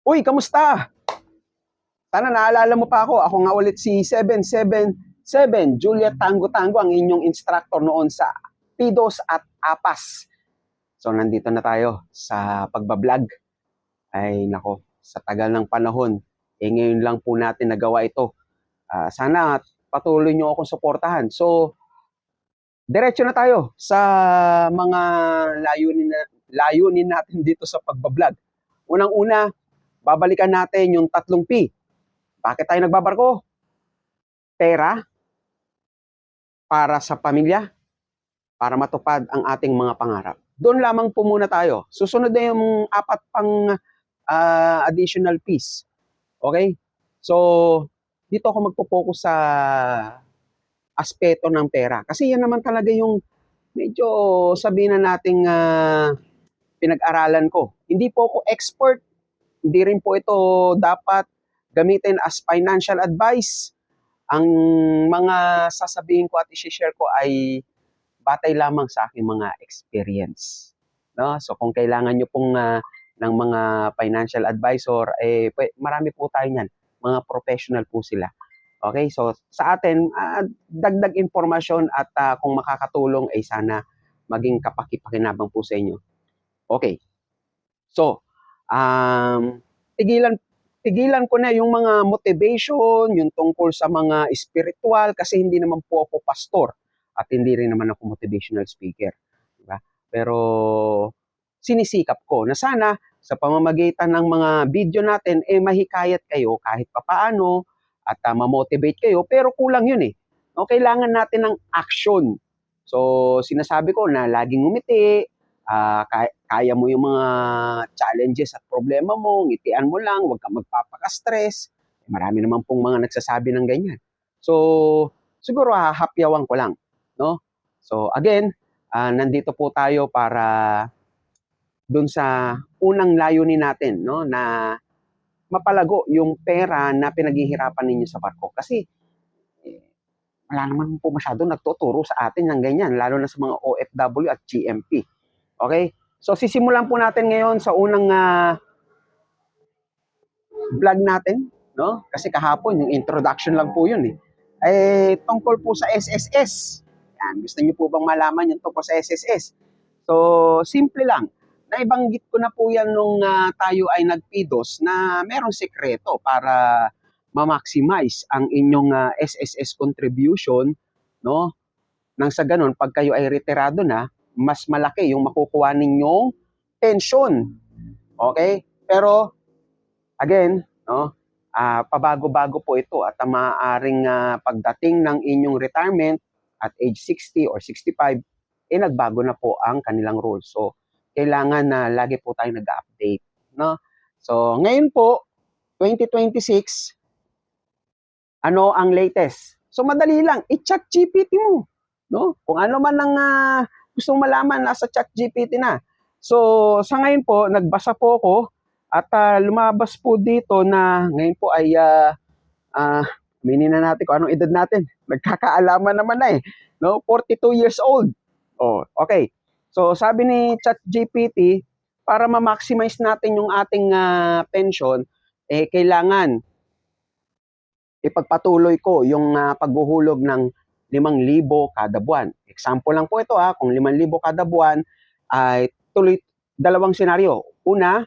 Uy, kamusta? Sana naalala mo pa ako. Ako nga ulit si 777 Juliet Tango Tango, ang inyong instructor noon sa PIDOS at APAS. So nandito na tayo sa pagbablog. Ay nako, sa tagal ng panahon, ngayon lang po natin nagawa ito. Sana patuloy nyo akong suportahan. So, diretso na tayo sa mga layunin natin dito sa pagbablog. Unang-una, babalikan natin yung tatlong P. Bakit tayo nagbabarko? Pera, para sa pamilya, para matupad ang ating mga pangarap. Doon lamang po muna tayo. Susunod na yung apat pang additional piece. Okay? So, dito ako magpo-focus sa aspeto ng pera. Kasi yan naman talaga yung medyo sabihin na nating pinag-aralan ko. Hindi po ako expert. Hindi rin po ito dapat gamitin as financial advice. Ang mga sasabihin ko at i-share ko ay batay lamang sa aking mga experience. No? So kung kailangan nyo pong ng mga financial advisor, marami po tayo niyan. Mga professional po sila. Okay, so sa atin, dagdag informasyon at kung makakatulong ay sana maging kapaki-pakinabang po sa inyo. Okay, so tigilan tigilan ko na yung mga motivation, yung tungkol sa mga spiritual kasi hindi naman po ako pastor at hindi rin naman ako motivational speaker, diba? Pero sinisikap ko na sana sa pamamagitan ng mga video natin mahikayat kayo kahit papaano at ma-motivate kayo, pero kulang yun eh. No, kailangan natin ng action. So sinasabi ko na laging ngumiti, kaya mo yung mga challenges at problema mo, ngitian mo lang, huwag kang magpapaka-stress. Marami naman pong mga nagsasabi ng ganyan. So, siguro hahapyawan ko lang. No? So, again, nandito po tayo para dun sa unang layunin natin, no, na mapalago yung pera na pinaghihirapan ninyo sa barko. Kasi, wala naman po masyado nagtuturo sa atin ng ganyan, lalo na sa mga OFW at GMP. Okay? So sisimulan po natin ngayon sa unang vlog natin, no? Kasi kahapon yung introduction lang po 'yun eh. Tungkol po sa SSS. Yan, gusto niyo po bang malaman yung tungkol sa SSS? So, simple lang. Naibanggit ko na po yan nung tayo ay nagpidos na merong sekreto para ma-maximize ang inyong SSS contribution, no? Nang sa ganun, pag kayo ay retirado na, mas malaki yung makukuha ninyong pension. Okay? Pero, again, no, pabago-bago po ito at maaaring pagdating ng inyong retirement at age 60 or 65, nagbago na po ang kanilang rules. So, kailangan na lagi po tayo nag-update. No? So, ngayon po, 2026, ano ang latest? So, madali lang. I-chat GPT mo. No? Kung ano man ang gustong malaman, nasa chat GPT na. So, sa ngayon po, nagbasa po ako at lumabas po dito na ngayon po ay minin na natin kung anong edad natin. Nagkakaalaman naman na eh. No? 42 years old. Oh, okay. So, sabi ni ChatGPT, para ma-maximize natin yung ating pension, kailangan ipagpatuloy ko yung paghuhulog ng 5,000 kada buwan. Example lang po ito kung 5,000 kada buwan ay dalawang senaryo. Una,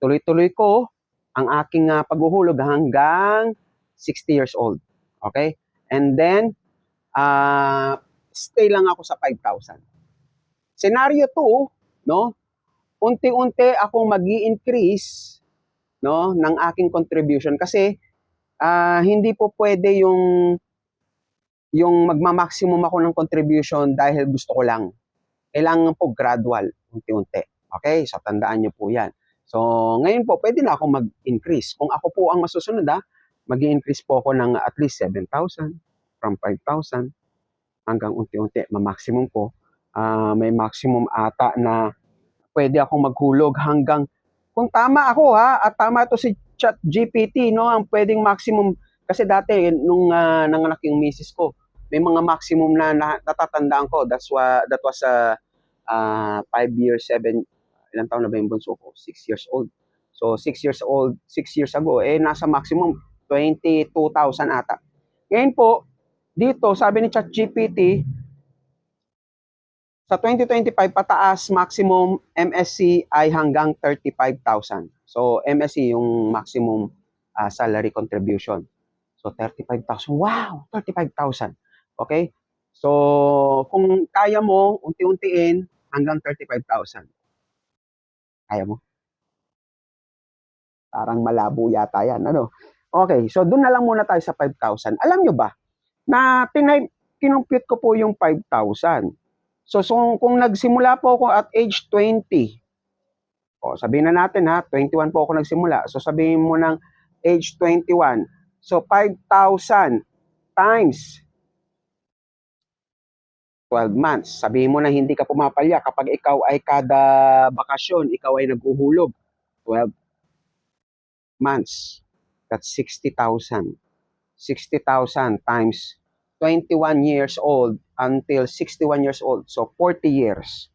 tuloy-tuloy ko ang aking paghuhulog hanggang 60 years old. Okay? And then, stay lang ako sa 5,000. Scenario 2, no? Unti-unti akong magi-increase, no, ng aking contribution kasi hindi po pwede yung magma-maximum ako ng contribution dahil gusto ko lang. Kailangan po gradual, unti-unti. Okay? So, tandaan nyo po yan. So, ngayon po, pwede na akong mag-increase. Kung ako po ang masusunod, mag-increase po ako ng at least 7,000 from 5,000 hanggang unti-unti, ma-maximum ko. May maximum ata na pwede akong maghulog hanggang, kung tama ako at tama ito si ChatGPT, no, ang pwedeng maximum, kasi dati, nung nanganak yung misis ko, may mga maximum na natatandaan ko. That was 5 years, 7, ilang taon na ba yung bunso ko? 6 years old. So 6 years old, 6 years ago, nasa maximum 22,000 ata. Ngayon po, dito, sabi ni ChatGPT, sa 2025 pataas, maximum MSC ay hanggang 35,000. So MSC yung maximum salary contribution. So 35,000. Wow, 35,000. Okay? So kung kaya mo unti-untiin hanggang 35,000. Kaya mo? Parang malabo yata 'yan, ano? Okay, so doon na lang muna tayo sa 5,000. Alam nyo ba na kinumpute ko po yung 5,000. So kung nagsimula po ako at age 20, sabihin na natin ha, 21 po ako nagsimula. So sabihin mo ng age 21. So 5,000 times 12 months. Sabihin mo na hindi ka pumapalya kapag ikaw ay kada bakasyon, ikaw ay naghuhulog. 12 months. That's 60,000. 60,000 times 21 years old until 61 years old. So 40 years.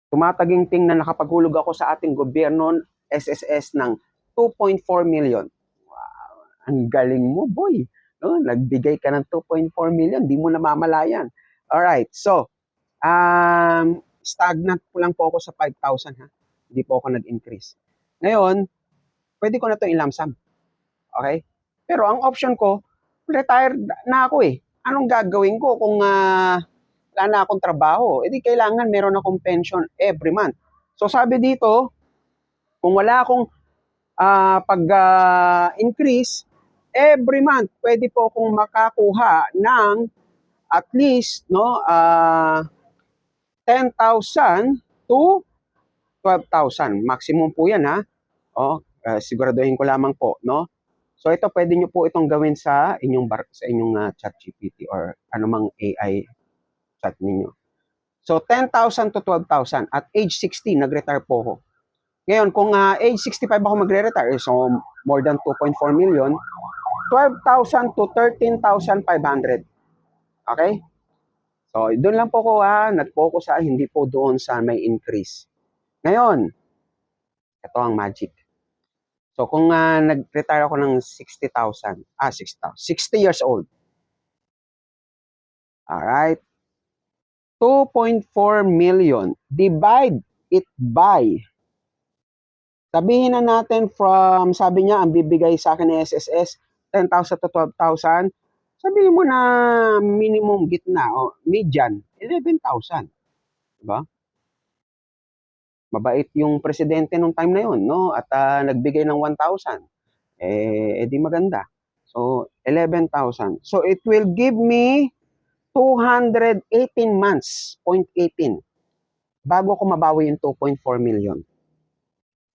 Tumataginting na nakapaghulog ako sa ating gobyerno SSS ng 2.4 million. Wow, ang galing mo, boy. No, nagbigay ka ng 2.4 million, di mo namamalayan. Alright, so, stagnant po lang po ako sa 5,000 ha. Hindi po ako nag-increase. Ngayon, pwede ko na ito ilamsam. Okay? Pero ang option ko, retired na ako eh. Anong gagawin ko kung wala na akong trabaho? E di kailangan meron akong pension every month. So sabi dito, kung wala akong pag-increase, every month pwede po akong makakuha ng at least 10,000 to 12,000. Maximum po yan ha. Siguraduhin ko lamang po, no? So ito pwede niyo po itong gawin sa inyong ChatGPT or anumang AI chat ninyo. So 10,000 to 12,000 at age 60 nag-retire po ako. Ngayon kung age 65 ako magre-retire, so more than 2.4 million, 12,000 to 13,500. Okay? So doon lang po ko nag-focus hindi po doon sa may increase. Ngayon, ito ang magic. So kung nag-retire ako ng 60,000, 60 years old. Alright. 2.4 million. Divide it by. Sabihin na natin from, sabi niya, ang bibigay sa akin ng SSS, 10,000 to 12,000. Sabihin mo na minimum gitna o median, 11,000. Diba? Mabait yung presidente nung time na yun, no? At nagbigay ng 1,000. Di maganda. So, 11,000. So, it will give me 218 months, 0.18, bago ko mabawi yung 2.4 million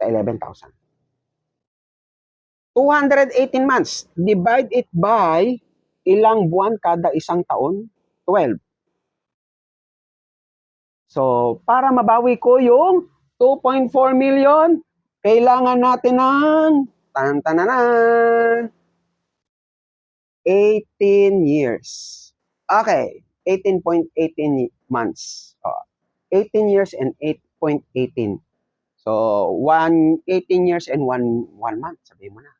sa 11,000. 218 months. Divide it by ilang buwan kada isang taon? 12. So, para mabawi ko yung 2.4 million, kailangan natin ng 18 years. Okay, 18.18 months. 18 years and 8.18. So, 18 years and 1 month, sabihin mo na.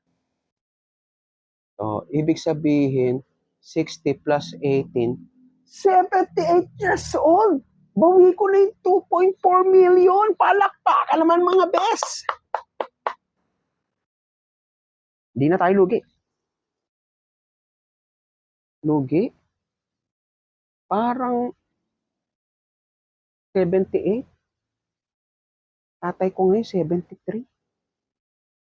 So, ibig sabihin, 60 plus 18, 78 years old. Bawi ko na yung 2.4 million. Palakpakan naman mga bes. Hindi na tayo lugi. Lugi? Parang 78. Tatay ko ngayon 73.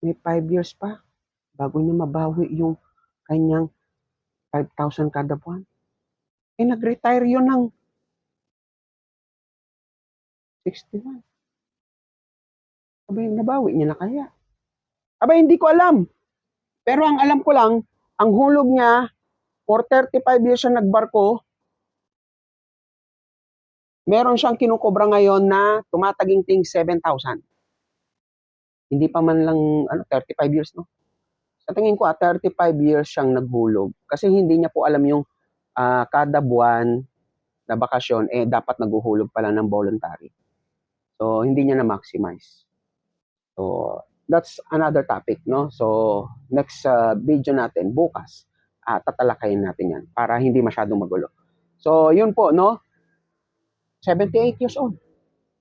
May 5 years pa bago niya mabawi yung kanyang 5,000 kada buwan. Nag-retire yun ng 61. Abay, nabawi niya na kaya? Abay, hindi ko alam. Pero ang alam ko lang, ang hulog niya, for 35 years siya nagbarko, meron siyang kinukobra ngayon na tumataginting 7,000. Hindi pa man lang 35 years, no? Sa tingin ko, 35 years siyang naghulog. Kasi hindi niya po alam yung kada buwan na bakasyon, dapat naghuhulog pala ng voluntary. So, hindi niya na-maximize. So, that's another topic, no? So, next video natin, bukas, tatalakayin natin yan para hindi masyadong magulo. So, yun po, no? 78 years old.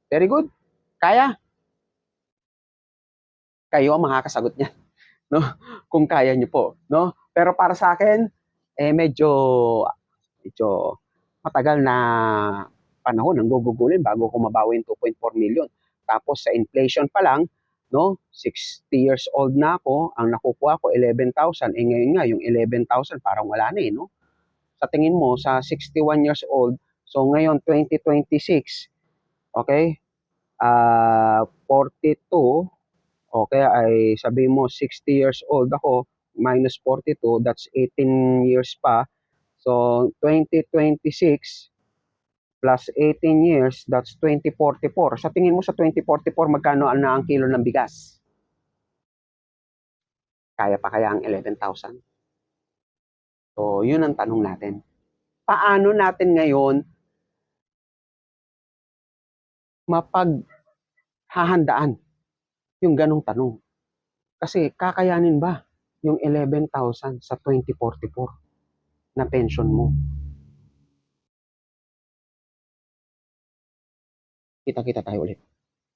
Very good. Kaya? Kayo ang makakasagot niyan, no? Kung kaya niyo po, no? Pero para sa akin, medyo matagal na panahon ang gugugulin bago ko mabawi yung 2.4 million. Tapos sa inflation pa lang, no, 60 years old na ako, ang nakukuha ko 11,000. Eh ngayon nga, yung 11,000 parang wala na eh, no? Sa tingin mo, sa 61 years old, so ngayon 2026, okay, 42, okay, ay sabi mo 60 years old ako, minus 42, that's 18 years pa. So, 2026 plus 18 years, that's 2044. Sa tingin mo sa 2044, magkano na ang kilo ng bigas? Kaya pa kaya ang 11,000? So, yun ang tanong natin. Paano natin ngayon mapaghahandaan yung ganong tanong? Kasi kakayanin ba yung 11,000 sa 2044 na pension mo? Kita-kita tayo ulit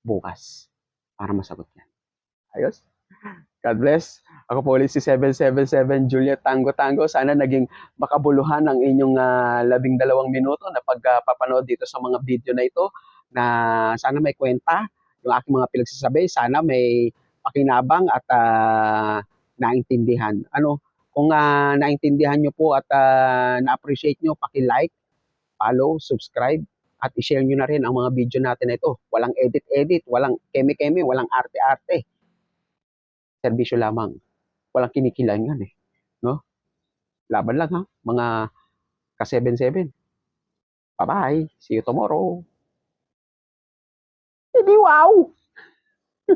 bukas para masagot yan. Ayos? God bless. Ako po ulit si 777 Juliet Tango Tango. Sana naging makabuluhan ang inyong 12 minuto na pagpapanood dito sa mga video na ito, na sana may kwenta yung aking mga pinagsasabi. Sana may pakinabang at naintindihan. Kung naintindihan nyo po at na-appreciate nyo, paki-like, follow, subscribe, at i-share nyo na rin ang mga video natin na ito. Walang edit-edit, walang keme-keme, walang arte-arte. Serbisyo lamang. Walang kinikilangan eh. No? Laban lang ha, mga ka-77. Bye-bye. See you tomorrow. Hindi wow!